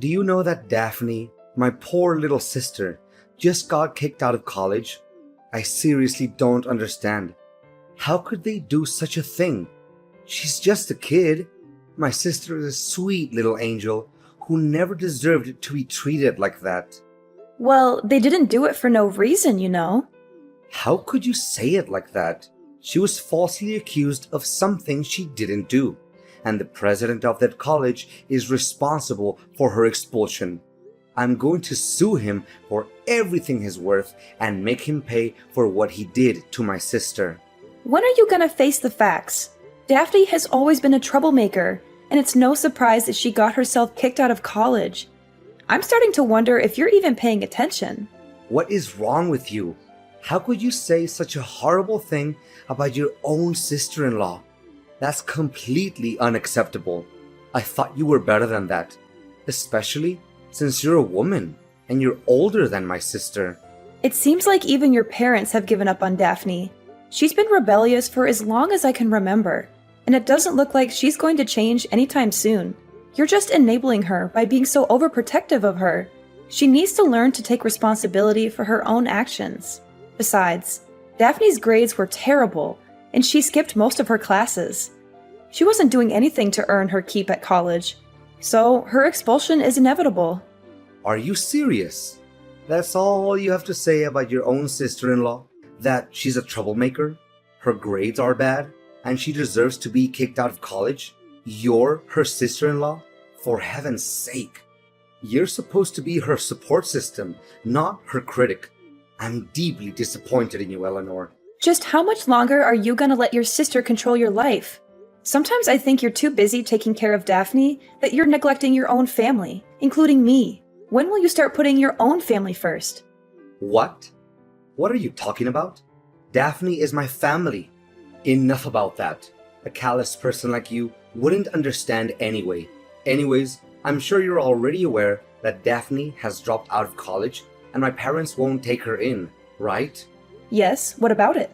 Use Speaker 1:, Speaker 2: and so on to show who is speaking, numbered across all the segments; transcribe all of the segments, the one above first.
Speaker 1: Do you know that Daphne, my poor little sister, just got kicked out of college? I seriously don't understand. How could they do such a thing? She's just a kid. My sister is a sweet little angel who never deserved to be treated like that.
Speaker 2: Well, they didn't do it for no reason, you know.
Speaker 1: How could you say it like that? She was falsely accused of something she didn't do, and the president of that college is responsible for her expulsion. I'm going to sue him for everything he's worth and make him pay for what he did to my sister.
Speaker 2: When are you gonna face the facts? Daphne has always been a troublemaker, and it's no surprise that she got herself kicked out of college. I'm starting to wonder if you're even paying attention.
Speaker 1: What is wrong with you? How could you say such a horrible thing about your own sister-in-law? That's completely unacceptable. I thought you were better than that, especially since you're a woman and you're older than my sister.
Speaker 2: It seems like even your parents have given up on Daphne. She's been rebellious for as long as I can remember, and it doesn't look like she's going to change anytime soon. You're just enabling her by being so overprotective of her. She needs to learn to take responsibility for her own actions. Besides, Daphne's grades were terrible, and she skipped most of her classes. She wasn't doing anything to earn her keep at college, so her expulsion is inevitable.
Speaker 1: Are you serious? That's all you have to say about your own sister-in-law? That she's a troublemaker, her grades are bad, and she deserves to be kicked out of college? You're her sister-in-law? For heaven's sake. You're supposed to be her support system, not her critic. I'm deeply disappointed in you, Eleanor.
Speaker 2: Just how much longer are you gonna let your sister control your life? Sometimes I think you're too busy taking care of Daphne that you're neglecting your own family, including me. When will you start putting your own family first?
Speaker 1: What? What are you talking about? Daphne is my family. Enough about that. A callous person like you wouldn't understand anyway. Anyways, I'm sure you're already aware that Daphne has dropped out of college and my parents won't take her in, right?
Speaker 2: Yes, what about it?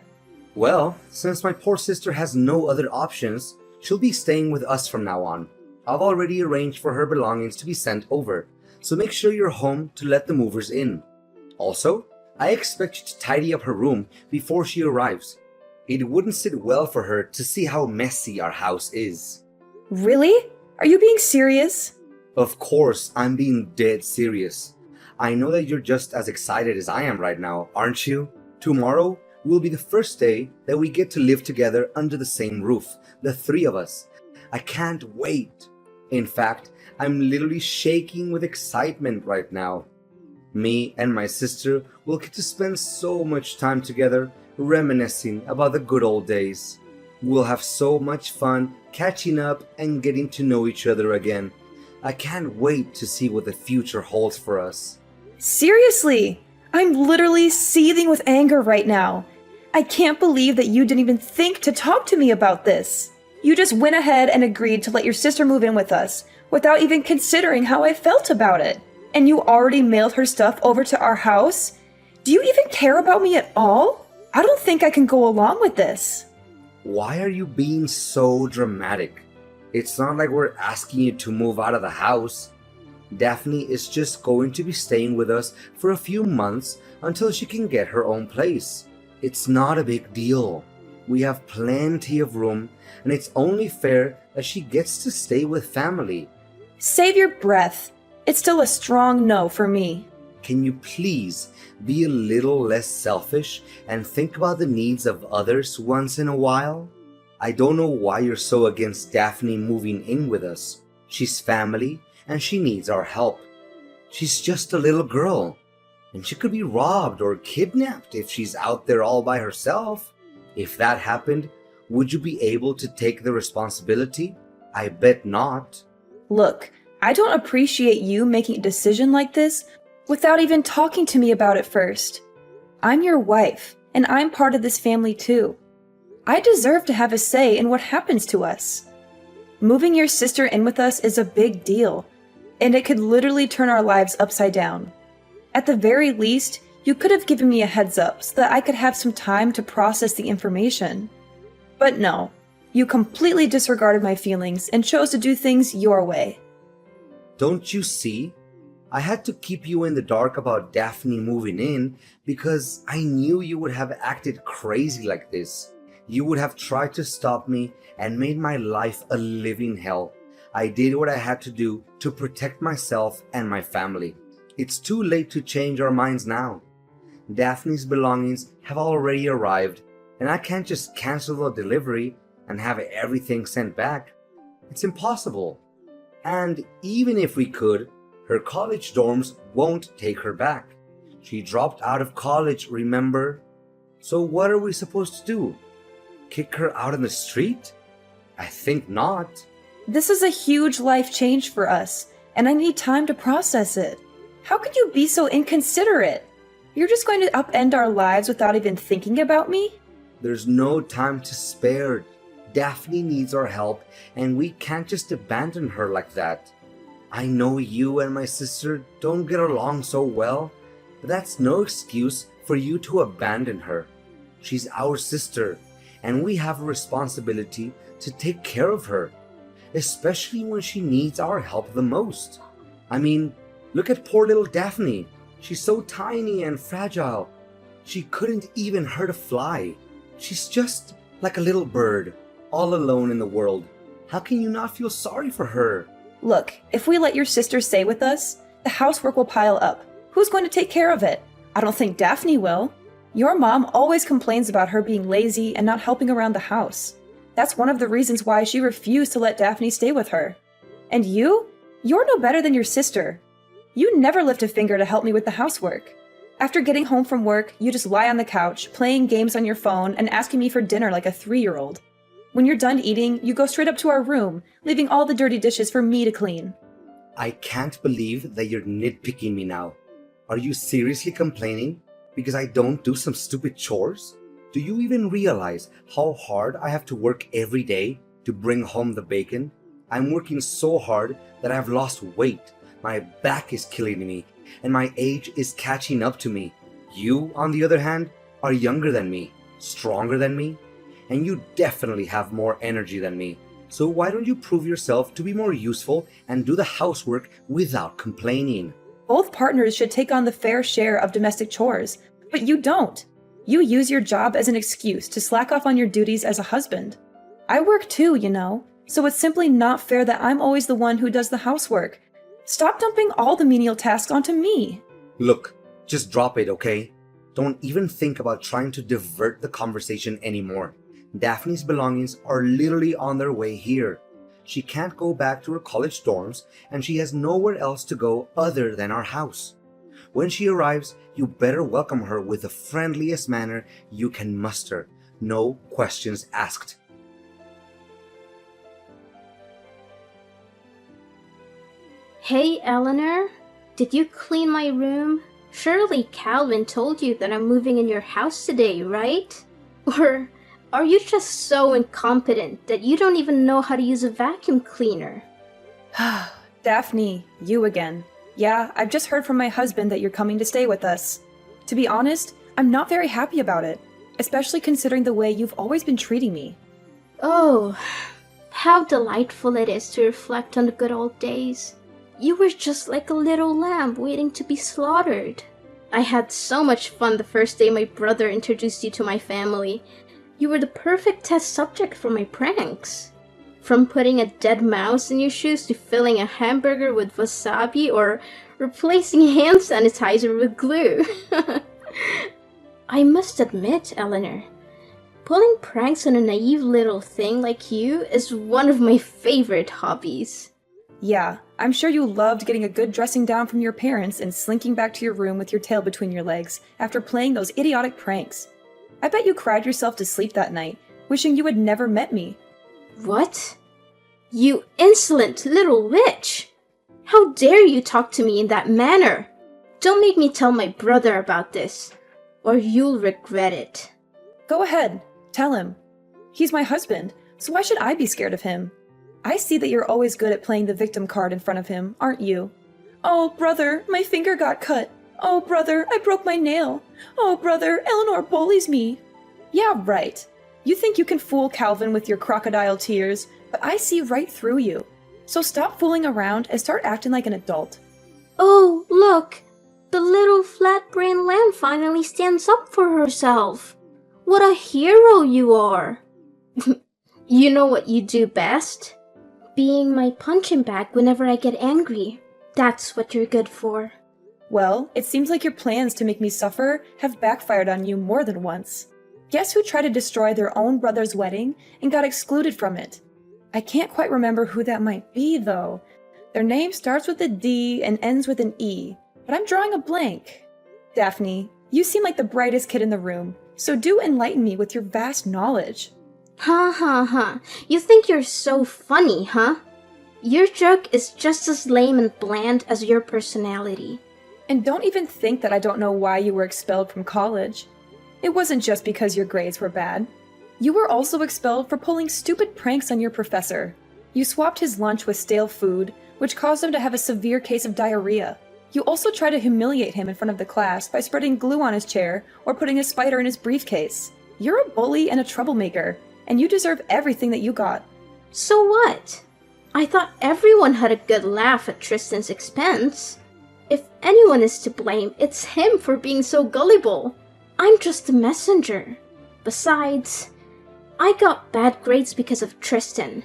Speaker 1: Well, since my poor sister has no other options, she'll be staying with us from now on. I've already arranged for her belongings to be sent over, so make sure you're home to let the movers in. Also, I expect you to tidy up her room before she arrives. It wouldn't sit well for her to see how messy our house is.
Speaker 2: Really? Are you being serious?
Speaker 1: Of course, I'm being dead serious. I know that you're just as excited as I am right now, aren't you? Tomorrow will be the first day that we get to live together under the same roof, the three of us. I can't wait. In fact, I'm literally shaking with excitement right now. Me and my sister will get to spend so much time together, reminiscing about the good old days. We'll have so much fun catching up and getting to know each other again. I can't wait to see what the future holds for us.
Speaker 2: Seriously? I'm literally seething with anger right now. I can't believe that you didn't even think to talk to me about this. You just went ahead and agreed to let your sister move in with us without even considering how I felt about it. And you already mailed her stuff over to our house? Do you even care about me at all? I don't think I can go along with this.
Speaker 1: Why are you being so dramatic? It's not like we're asking you to move out of the house. Daphne is just going to be staying with us for a few months until she can get her own place. It's not a big deal. We have plenty of room, and it's only fair that she gets to stay with family.
Speaker 2: Save your breath. It's still a strong no for me.
Speaker 1: Can you please be a little less selfish and think about the needs of others once in a while? I don't know why you're so against Daphne moving in with us. She's family and she needs our help. She's just a little girl, and she could be robbed or kidnapped if she's out there all by herself. If that happened, would you be able to take the responsibility? I bet not.
Speaker 2: Look, I don't appreciate you making a decision like this without even talking to me about it first. I'm your wife, and I'm part of this family too. I deserve to have a say in what happens to us. Moving your sister in with us is a big deal, and it could literally turn our lives upside down. At the very least, you could have given me a heads up so that I could have some time to process the information. But no, you completely disregarded my feelings and chose to do things your way.
Speaker 1: Don't you see? I had to keep you in the dark about Daphne moving in because I knew you would have acted crazy like this. You would have tried to stop me and made my life a living hell. I did what I had to do to protect myself and my family. It's too late to change our minds now. Daphne's belongings have already arrived, and I can't just cancel the delivery and have everything sent back. It's impossible. And even if we could, her college dorms won't take her back. She dropped out of college, remember? So what are we supposed to do? Kick her out on the street? I think not.
Speaker 2: This is a huge life change for us, and I need time to process it. How could you be so inconsiderate? You're just going to upend our lives without even thinking about me?
Speaker 1: There's no time to spare. Daphne needs our help, and we can't just abandon her like that. I know you and my sister don't get along so well, but that's no excuse for you to abandon her. She's our sister, and we have a responsibility to take care of her, especially when she needs our help the most. I mean, look at poor little Daphne. She's so tiny and fragile. She couldn't even hurt a fly. She's just like a little bird, all alone in the world. How can you not feel sorry for her?
Speaker 2: Look, if we let your sister stay with us, the housework will pile up. Who's going to take care of it? I don't think Daphne will. Your mom always complains about her being lazy and not helping around the house. That's one of the reasons why she refused to let Daphne stay with her. And you? You're no better than your sister. You never lift a finger to help me with the housework. After getting home from work, you just lie on the couch, playing games on your phone and asking me for dinner like a 3-year-old. When you're done eating, you go straight up to our room, leaving all the dirty dishes for me to clean.
Speaker 1: I can't believe that you're nitpicking me now. Are you seriously complaining because I don't do some stupid chores? Do you even realize how hard I have to work every day to bring home the bacon? I'm working so hard that I've lost weight. My back is killing me, and my age is catching up to me. You, on the other hand, are younger than me, stronger than me, and you definitely have more energy than me. So why don't you prove yourself to be more useful and do the housework without complaining?
Speaker 2: Both partners should take on the fair share of domestic chores, but you don't. You use your job as an excuse to slack off on your duties as a husband. I work too, you know, so it's simply not fair that I'm always the one who does the housework. Stop dumping all the menial tasks onto me.
Speaker 1: Look, just drop it, okay? Don't even think about trying to divert the conversation anymore. Daphne's belongings are literally on their way here. She can't go back to her college dorms, and she has nowhere else to go other than our house. When she arrives, you better welcome her with the friendliest manner you can muster. No questions asked.
Speaker 3: Hey, Eleanor, did you clean my room? Surely Calvin told you that I'm moving in your house today, right? Or are you just so incompetent that you don't even know how to use a vacuum cleaner?
Speaker 2: Daphne, you again. Yeah, I've just heard from my husband that you're coming to stay with us. To be honest, I'm not very happy about it, especially considering the way you've always been treating me.
Speaker 3: Oh, how delightful it is to reflect on the good old days. You were just like a little lamb waiting to be slaughtered. I had so much fun the first day my brother introduced you to my family. You were the perfect test subject for my pranks. From putting a dead mouse in your shoes to filling a hamburger with wasabi or replacing hand sanitizer with glue. I must admit, Eleanor, pulling pranks on a naive little thing like you is one of my favorite hobbies.
Speaker 2: Yeah, I'm sure you loved getting a good dressing down from your parents and slinking back to your room with your tail between your legs after playing those idiotic pranks. I bet you cried yourself to sleep that night, wishing you had never met me.
Speaker 3: What? You insolent little witch! How dare you talk to me in that manner? Don't make me tell my brother about this, or you'll regret it.
Speaker 2: Go ahead, tell him. He's my husband, so why should I be scared of him? I see that you're always good at playing the victim card in front of him, aren't you? Oh, brother, my finger got cut. Oh, brother, I broke my nail. Oh, brother, Eleanor bullies me. Yeah, right. You think you can fool Calvin with your crocodile tears, but I see right through you. So stop fooling around and start acting like an adult.
Speaker 3: Oh, look! The little flat-brained lamb finally stands up for herself. What a hero you are! You know what you do best? Being my punching bag whenever I get angry. That's what you're good for.
Speaker 2: Well, it seems like your plans to make me suffer have backfired on you more than once. Guess who tried to destroy their own brother's wedding and got excluded from it? I can't quite remember who that might be, though. Their name starts with a D and ends with an E, but I'm drawing a blank. Daphne, you seem like the brightest kid in the room, so do enlighten me with your vast knowledge.
Speaker 3: Ha ha ha. You think you're so funny, huh? Your joke is just as lame and bland as your personality.
Speaker 2: And don't even think that I don't know why you were expelled from college. It wasn't just because your grades were bad. You were also expelled for pulling stupid pranks on your professor. You swapped his lunch with stale food, which caused him to have a severe case of diarrhea. You also tried to humiliate him in front of the class by spreading glue on his chair or putting a spider in his briefcase. You're a bully and a troublemaker, and you deserve everything that you got.
Speaker 3: So what? I thought everyone had a good laugh at Tristan's expense. If anyone is to blame, it's him for being so gullible. I'm just a messenger. Besides, I got bad grades because of Tristan.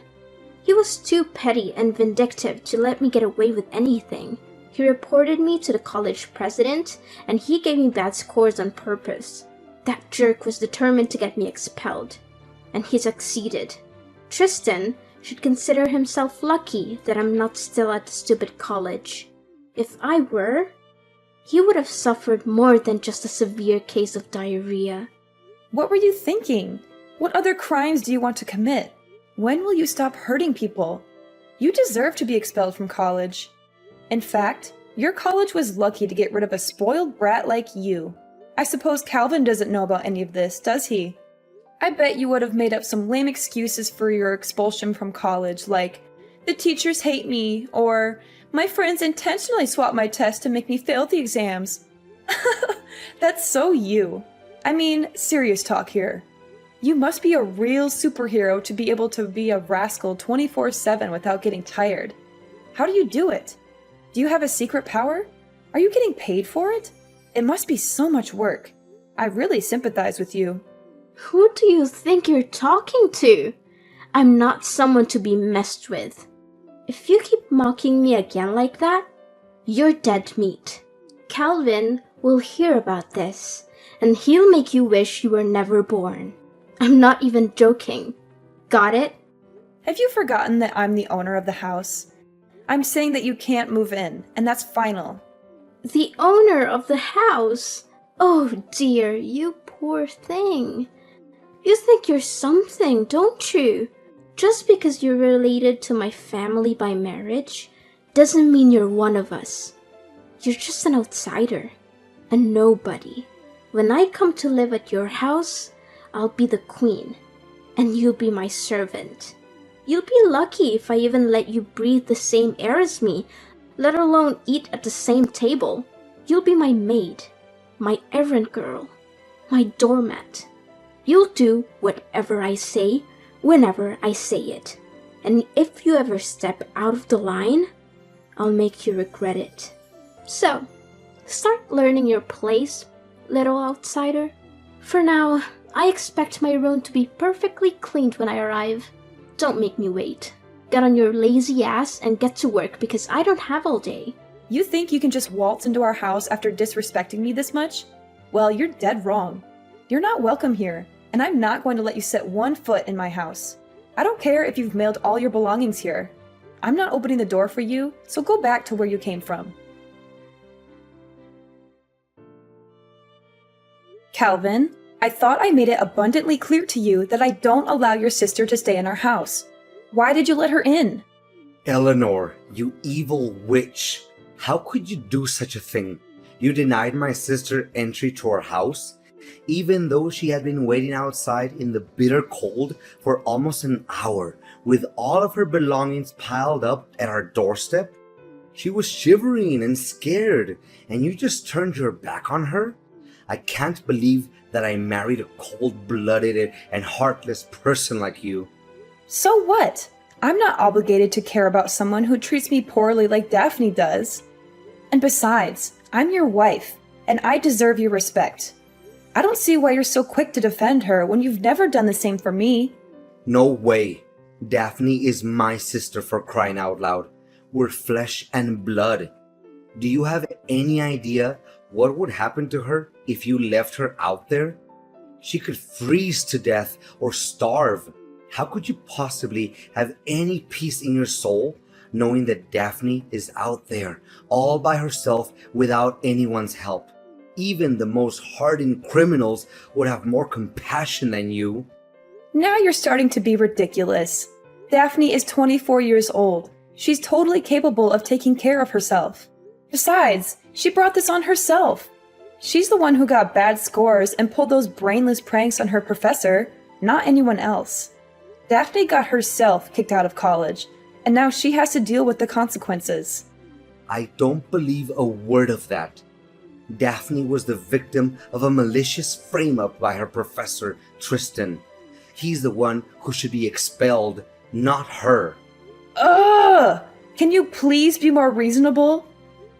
Speaker 3: He was too petty and vindictive to let me get away with anything. He reported me to the college president, and he gave me bad scores on purpose. That jerk was determined to get me expelled, and he succeeded. Tristan should consider himself lucky that I'm not still at the stupid college. If I were, he would have suffered more than just a severe case of diarrhea.
Speaker 2: What were you thinking? What other crimes do you want to commit? When will you stop hurting people? You deserve to be expelled from college. In fact, your college was lucky to get rid of a spoiled brat like you. I suppose Calvin doesn't know about any of this, does he? I bet you would have made up some lame excuses for your expulsion from college, like, the teachers hate me, or my friends intentionally swapped my test to make me fail the exams. That's so you. I mean, serious talk here. You must be a real superhero to be able to be a rascal 24/7 without getting tired. How do you do it? Do you have a secret power? Are you getting paid for it? It must be so much work. I really sympathize with you.
Speaker 3: Who do you think you're talking to? I'm not someone to be messed with. If you keep mocking me again like that, you're dead meat. Calvin will hear about this, and he'll make you wish you were never born. I'm not even joking. Got it?
Speaker 2: Have you forgotten that I'm the owner of the house? I'm saying that you can't move in, and that's final.
Speaker 3: The owner of the house? Oh dear, you poor thing. You think you're something, don't you? Just because you're related to my family by marriage doesn't mean you're one of us. You're just an outsider, a nobody. When I come to live at your house, I'll be the queen, and you'll be my servant. You'll be lucky if I even let you breathe the same air as me, let alone eat at the same table. You'll be my maid, my errand girl, my doormat. You'll do whatever I say, whenever I say it. And if you ever step out of the line, I'll make you regret it. So, start learning your place, little outsider. For now, I expect my room to be perfectly cleaned when I arrive. Don't make me wait. Get on your lazy ass and get to work because I don't have all day.
Speaker 2: You think you can just waltz into our house after disrespecting me this much? Well, you're dead wrong. You're not welcome here, and I'm not going to let you set one foot in my house. I don't care if you've mailed all your belongings here. I'm not opening the door for you, so go back to where you came from. Calvin, I thought I made it abundantly clear to you that I don't allow your sister to stay in our house. Why did you let her in?
Speaker 1: Eleanor, you evil witch. How could you do such a thing? You denied my sister entry to our house, even though she had been waiting outside in the bitter cold for almost an hour with all of her belongings piled up at our doorstep. She was shivering and scared, and you just turned your back on her? I can't believe that I married a cold-blooded and heartless person like you.
Speaker 2: So what? I'm not obligated to care about someone who treats me poorly like Daphne does. And besides, I'm your wife, and I deserve your respect. I don't see why you're so quick to defend her when you've never done the same for me.
Speaker 1: No way. Daphne is my sister, for crying out loud. We're flesh and blood. Do you have any idea what would happen to her if you left her out there? She could freeze to death or starve. How could you possibly have any peace in your soul knowing that Daphne is out there all by herself without anyone's help? Even the most hardened criminals would have more compassion than you.
Speaker 2: Now you're starting to be ridiculous. Daphne is 24 years old. She's totally capable of taking care of herself. Besides, she brought this on herself. She's the one who got bad scores and pulled those brainless pranks on her professor, not anyone else. Daphne got herself kicked out of college, and now she has to deal with the consequences.
Speaker 1: I don't believe a word of that. Daphne was the victim of a malicious frame-up by her professor, Tristan. He's the one who should be expelled, not her.
Speaker 2: Ugh! Can you please be more reasonable?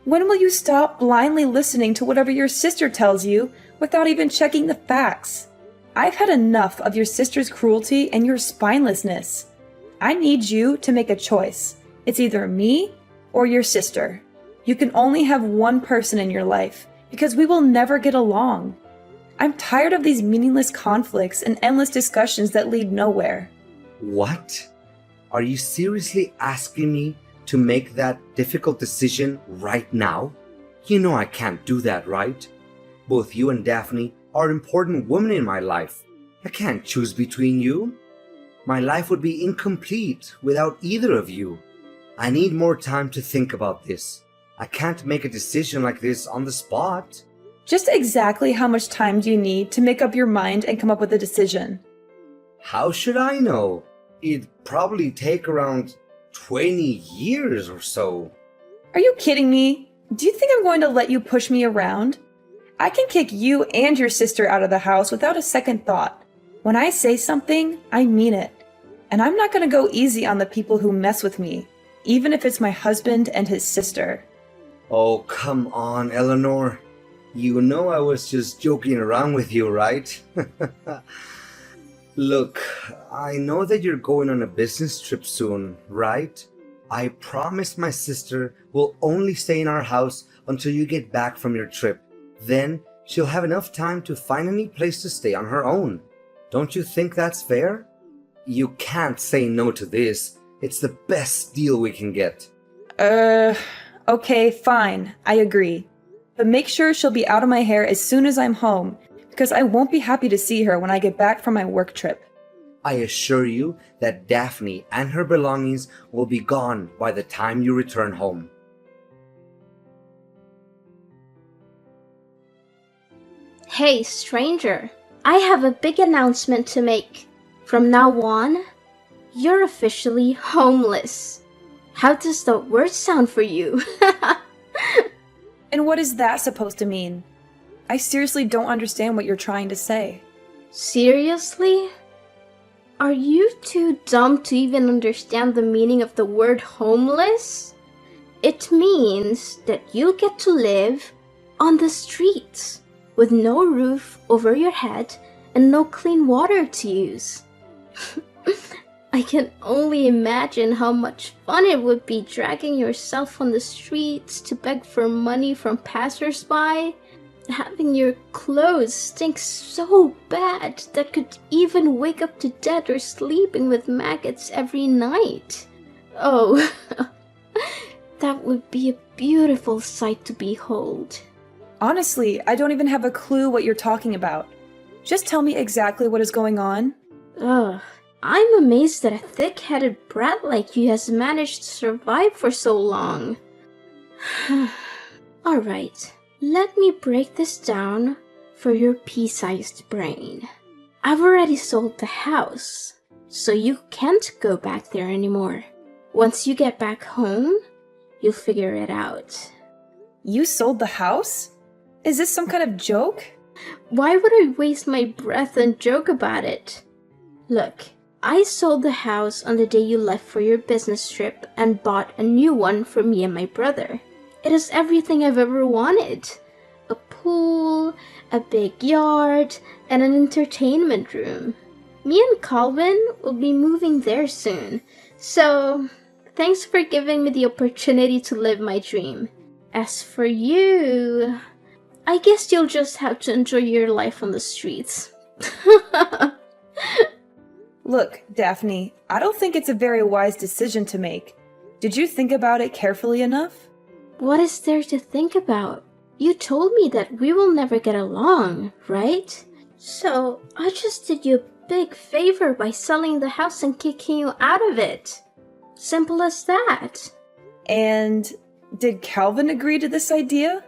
Speaker 2: When will you stop blindly listening to whatever your sister tells you without even checking the facts? I've had enough of your sister's cruelty and your spinelessness. I need you to make a choice. It's either me or your sister. You can only have one person in your life because we will never get along. I'm tired of these meaningless conflicts and endless discussions that lead nowhere.
Speaker 1: What? Are you seriously asking me to make that difficult decision right now? You know I can't do that, right? Both you and Daphne are important women in my life. I can't choose between you. My life would be incomplete without either of you. I need more time to think about this. I can't make a decision like this on the spot.
Speaker 2: Just exactly how much time do you need to make up your mind and come up with a decision?
Speaker 1: How should I know? It'd probably take around 20 years or so.
Speaker 2: Are you kidding me? Do you think I'm going to let you push me around? I can kick you and your sister out of the house without a second thought. When I say something, I mean it. And I'm not going to go easy on the people who mess with me, even if it's my husband and his sister.
Speaker 1: Oh, come on, Eleanor. You know I was just joking around with you, right? Look, I know that you're going on a business trip soon, right? I promised my sister will only stay in our house until you get back from your trip. Then she'll have enough time to find any place to stay on her own. Don't you think that's fair? You can't say no to this. It's the best deal we can get.
Speaker 2: Okay, fine. I agree. But make sure she'll be out of my hair as soon as I'm home, because I won't be happy to see her when I get back from my work trip.
Speaker 1: I assure you that Daphne and her belongings will be gone by the time you return home.
Speaker 3: Hey, stranger. I have a big announcement to make. From now on, you're officially homeless. How does that word sound for you?
Speaker 2: And what is that supposed to mean? I seriously don't understand what you're trying to say.
Speaker 3: Seriously? Are you too dumb to even understand the meaning of the word homeless? It means that you'll get to live on the streets with no roof over your head and no clean water to use. I can only imagine how much fun it would be dragging yourself on the streets to beg for money from passersby, having your clothes stink so bad that could even wake up to death or sleeping with maggots every night. Oh, that would be a beautiful sight to behold.
Speaker 2: Honestly, I don't even have a clue what you're talking about. Just tell me exactly what is going on.
Speaker 3: Ugh. I'm amazed that a thick-headed brat like you has managed to survive for so long. Alright, let me break this down for your pea-sized brain. I've already sold the house, so you can't go back there anymore. Once you get back home, you'll figure it out.
Speaker 2: You sold the house? Is this some kind of joke?
Speaker 3: Why would I waste my breath and joke about it? Look, I sold the house on the day you left for your business trip and bought a new one for me and my brother. It is everything I've ever wanted. A pool, a big yard, and an entertainment room. Me and Calvin will be moving there soon, so thanks for giving me the opportunity to live my dream. As for you, I guess you'll just have to enjoy your life on the streets.
Speaker 2: Look, Daphne, I don't think it's a very wise decision to make. Did you think about it carefully enough?
Speaker 3: What is there to think about? You told me that we will never get along, right? So I just did you a big favor by selling the house and kicking you out of it. Simple as that.
Speaker 2: And did Calvin agree to this idea?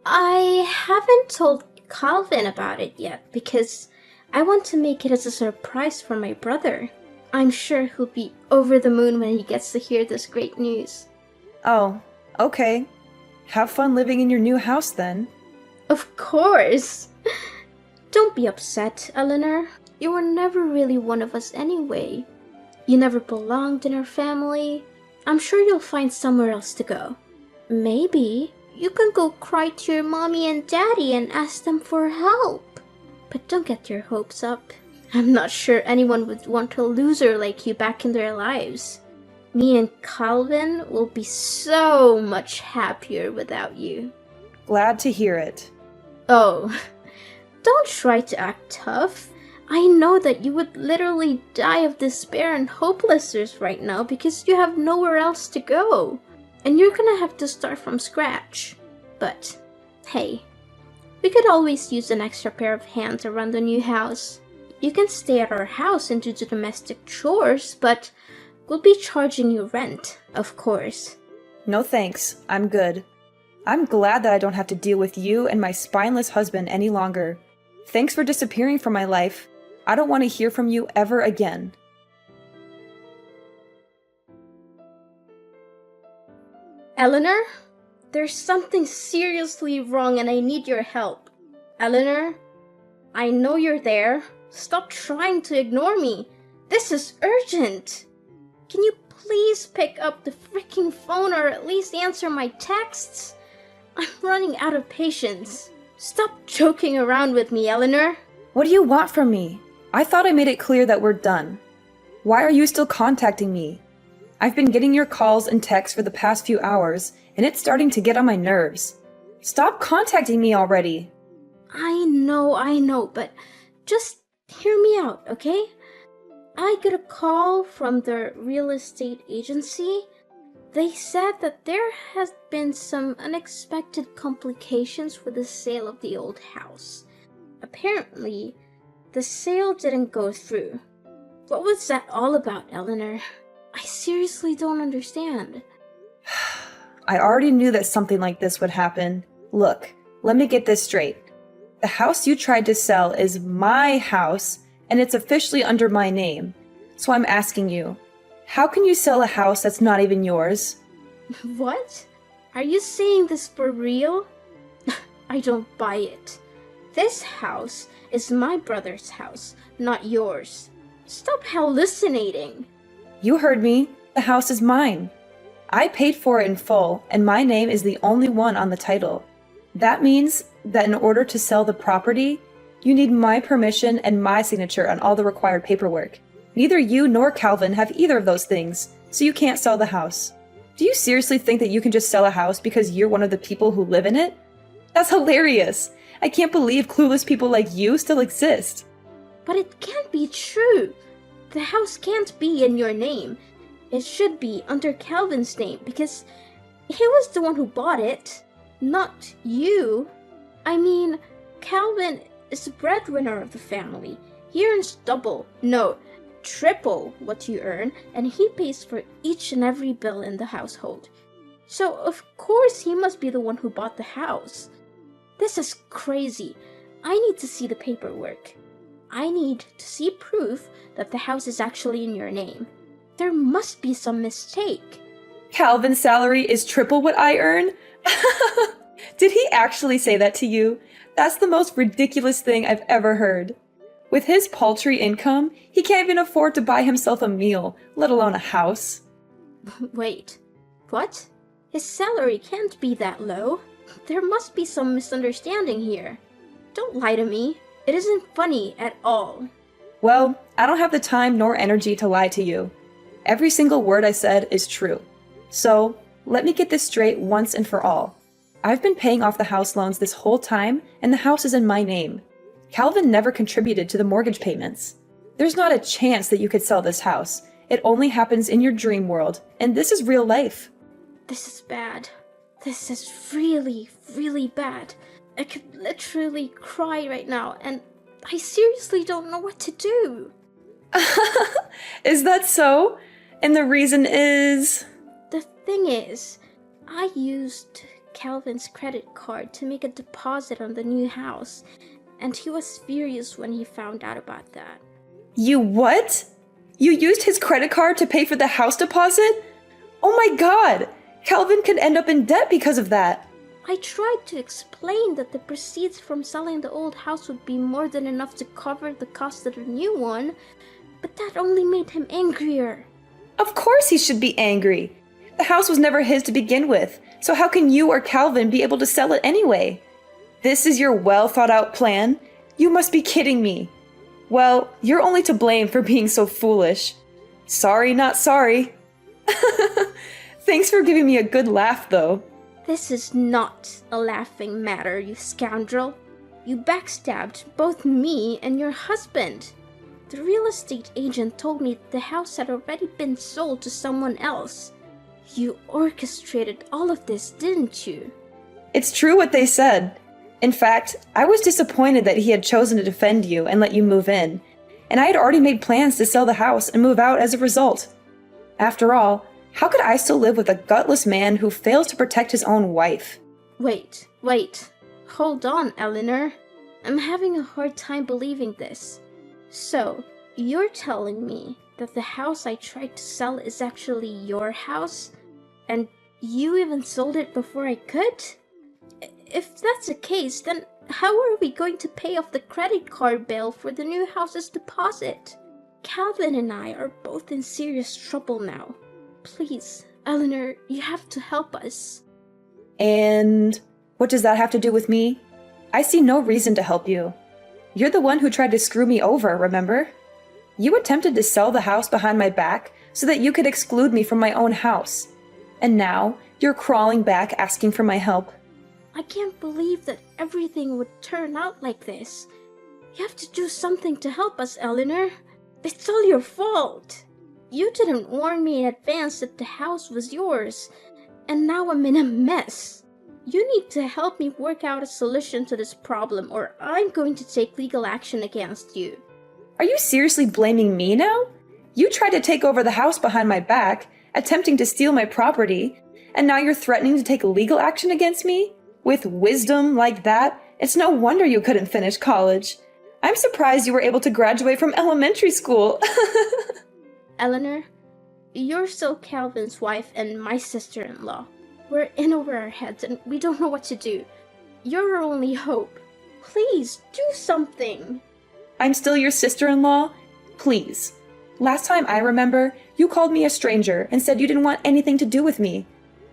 Speaker 3: I haven't told Calvin about it yet because I want to make it as a surprise for my brother. I'm sure he'll be over the moon when he gets to hear this great news.
Speaker 2: Oh, okay. Have fun living in your new house then.
Speaker 3: Of course! Don't be upset, Eleanor. You were never really one of us anyway. You never belonged in our family. I'm sure you'll find somewhere else to go. Maybe you can go cry to your mommy and daddy and ask them for help. But don't get your hopes up. I'm not sure anyone would want a loser like you back in their lives. Me and Calvin will be so much happier without you.
Speaker 2: Glad to hear it.
Speaker 3: Oh, don't try to act tough. I know that you would literally die of despair and hopelessness right now because you have nowhere else to go. And you're gonna have to start from scratch. But, hey, we could always use an extra pair of hands around the new house. You can stay at our house and do the domestic chores, but we'll be charging you rent, of course.
Speaker 2: No thanks, I'm good. I'm glad that I don't have to deal with you and my spineless husband any longer. Thanks for disappearing from my life. I don't want to hear from you ever again.
Speaker 3: Eleanor, there's something seriously wrong and I need your help. Eleanor, I know you're there. Stop trying to ignore me. This is urgent. Can you please pick up the freaking phone or at least answer my texts? I'm running out of patience. Stop joking around with me, Eleanor.
Speaker 2: What do you want from me? I thought I made it clear that we're done. Why are you still contacting me? I've been getting your calls and texts for the past few hours, and it's starting to get on my nerves. Stop contacting me already.
Speaker 3: I know, but just hear me out, okay? I got a call from the real estate agency. They said that there has been some unexpected complications with the sale of the old house. Apparently, the sale didn't go through. What was that all about, Eleanor? I seriously don't understand.
Speaker 2: I already knew that something like this would happen. Look, let me get this straight. The house you tried to sell is my house, and it's officially under my name. So I'm asking you, how can you sell a house that's not even yours?
Speaker 3: What? Are you saying this for real? I don't buy it. This house is my brother's house, not yours. Stop hallucinating.
Speaker 2: You heard me. The house is mine. I paid for it in full, and my name is the only one on the title. That means that in order to sell the property, you need my permission and my signature on all the required paperwork. Neither you nor Calvin have either of those things, so you can't sell the house. Do you seriously think that you can just sell a house because you're one of the people who live in it? That's hilarious! I can't believe clueless people like you still exist.
Speaker 3: But it can't be true. The house can't be in your name. It should be under Calvin's name because he was the one who bought it, not you. I mean, Calvin is the breadwinner of the family. He earns double, no, triple what you earn, and he pays for each and every bill in the household. So, of course, he must be the one who bought the house. This is crazy. I need to see the paperwork. I need to see proof that the house is actually in your name. There must be some mistake.
Speaker 2: Calvin's salary is triple what I earn? Did he actually say that to you? That's the most ridiculous thing I've ever heard. With his paltry income, he can't even afford to buy himself a meal, let alone a house.
Speaker 3: Wait, what? His salary can't be that low. There must be some misunderstanding here. Don't lie to me. It isn't funny at all.
Speaker 2: Well, I don't have the time nor energy to lie to you. Every single word I said is true. So, let me get this straight once and for all. I've been paying off the house loans this whole time, and the house is in my name. Calvin never contributed to the mortgage payments. There's not a chance that you could sell this house. It only happens in your dream world, and this is real life.
Speaker 3: This is bad. This is really, really bad. I could literally cry right now, and I seriously don't know what to do.
Speaker 2: Is that so? And the reason is...
Speaker 3: The thing is, I used Calvin's credit card to make a deposit on the new house, and he was furious when he found out about that.
Speaker 2: You what? You used his credit card to pay for the house deposit? Oh my god! Calvin could end up in debt because of that.
Speaker 3: I tried to explain that the proceeds from selling the old house would be more than enough to cover the cost of the new one, but that only made him angrier.
Speaker 2: Of course he should be angry. The house was never his to begin with, so how can you or Calvin be able to sell it anyway? This is your well-thought-out plan? You must be kidding me. Well, you're only to blame for being so foolish. Sorry, not sorry. Thanks for giving me a good laugh, though.
Speaker 3: This is not a laughing matter, you scoundrel. You backstabbed both me and your husband. The real estate agent told me the house had already been sold to someone else. You orchestrated all of this, didn't you?
Speaker 2: It's true what they said. In fact, I was disappointed that he had chosen to defend you and let you move in, and I had already made plans to sell the house and move out as a result. After all, how could I still live with a gutless man who fails to protect his own wife?
Speaker 3: Wait. Hold on, Eleanor. I'm having a hard time believing this. So, you're telling me that the house I tried to sell is actually your house? And you even sold it before I could? If that's the case, then how are we going to pay off the credit card bill for the new house's deposit? Calvin and I are both in serious trouble now. Please, Eleanor, you have to help us.
Speaker 2: And what does that have to do with me? I see no reason to help you. You're the one who tried to screw me over, remember? You attempted to sell the house behind my back so that you could exclude me from my own house. And now, you're crawling back asking for my help.
Speaker 3: I can't believe that everything would turn out like this. You have to do something to help us, Eleanor. It's all your fault. You didn't warn me in advance that the house was yours, and now I'm in a mess. You need to help me work out a solution to this problem, or I'm going to take legal action against you.
Speaker 2: Are you seriously blaming me now? You tried to take over the house behind my back, attempting to steal my property, and now you're threatening to take legal action against me? With wisdom like that, it's no wonder you couldn't finish college. I'm surprised you were able to graduate from elementary school.
Speaker 3: Eleanor, you're still Calvin's wife and my sister-in-law. We're in over our heads and we don't know what to do. You're our only hope. Please, do something.
Speaker 2: I'm still your sister-in-law? Please. Last time I remember, you called me a stranger and said you didn't want anything to do with me.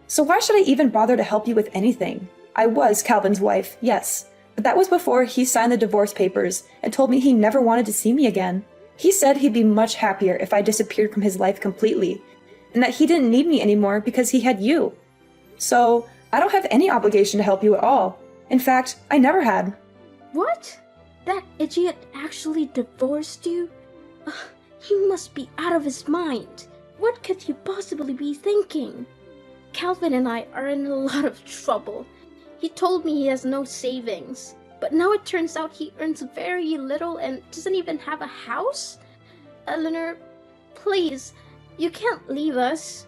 Speaker 2: So why should I even bother to help you with anything? I was Calvin's wife, yes, but that was before he signed the divorce papers and told me he never wanted to see me again. He said he'd be much happier if I disappeared from his life completely, and that he didn't need me anymore because he had you. So, I don't have any obligation to help you at all. In fact, I never had.
Speaker 3: What? That idiot actually divorced you? Ugh, he must be out of his mind. What could he possibly be thinking? Calvin and I are in a lot of trouble. He told me he has no savings, but now it turns out he earns very little and doesn't even have a house? Eleanor, please, you can't leave us.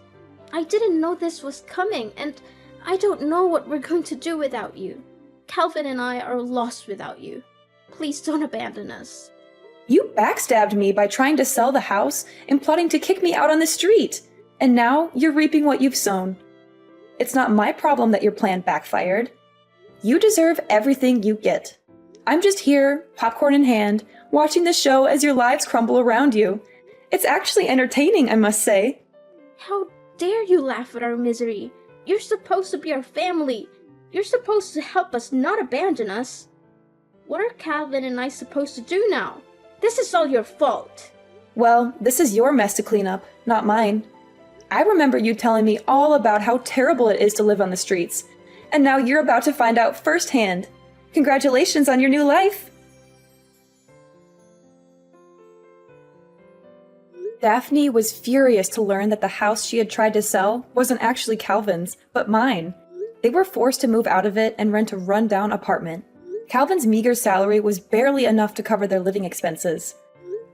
Speaker 3: I didn't know this was coming, and I don't know what we're going to do without you. Calvin and I are lost without you. Please don't abandon us.
Speaker 2: You backstabbed me by trying to sell the house and plotting to kick me out on the street. And now you're reaping what you've sown. It's not my problem that your plan backfired. You deserve everything you get. I'm just here, popcorn in hand, watching the show as your lives crumble around you. It's actually entertaining, I must say.
Speaker 3: How dare you laugh at our misery? You're supposed to be our family. You're supposed to help us, not abandon us. What are Calvin and I supposed to do now? This is all your fault.
Speaker 2: Well, this is your mess to clean up, not mine. I remember you telling me all about how terrible it is to live on the streets, and now you're about to find out firsthand. Congratulations on your new life! Daphne was furious to learn that the house she had tried to sell wasn't actually Calvin's, but mine. They were forced to move out of it and rent a run-down apartment. Calvin's meager salary was barely enough to cover their living expenses.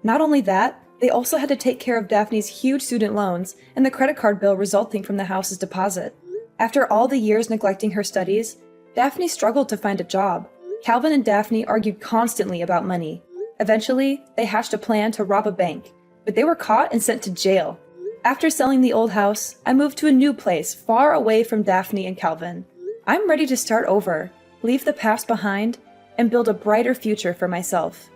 Speaker 2: Not only that, they also had to take care of Daphne's huge student loans and the credit card bill resulting from the house's deposit. After all the years neglecting her studies, Daphne struggled to find a job. Calvin and Daphne argued constantly about money. Eventually, they hatched a plan to rob a bank, but they were caught and sent to jail. After selling the old house, I moved to a new place far away from Daphne and Calvin. I'm ready to start over, leave the past behind, and build a brighter future for myself.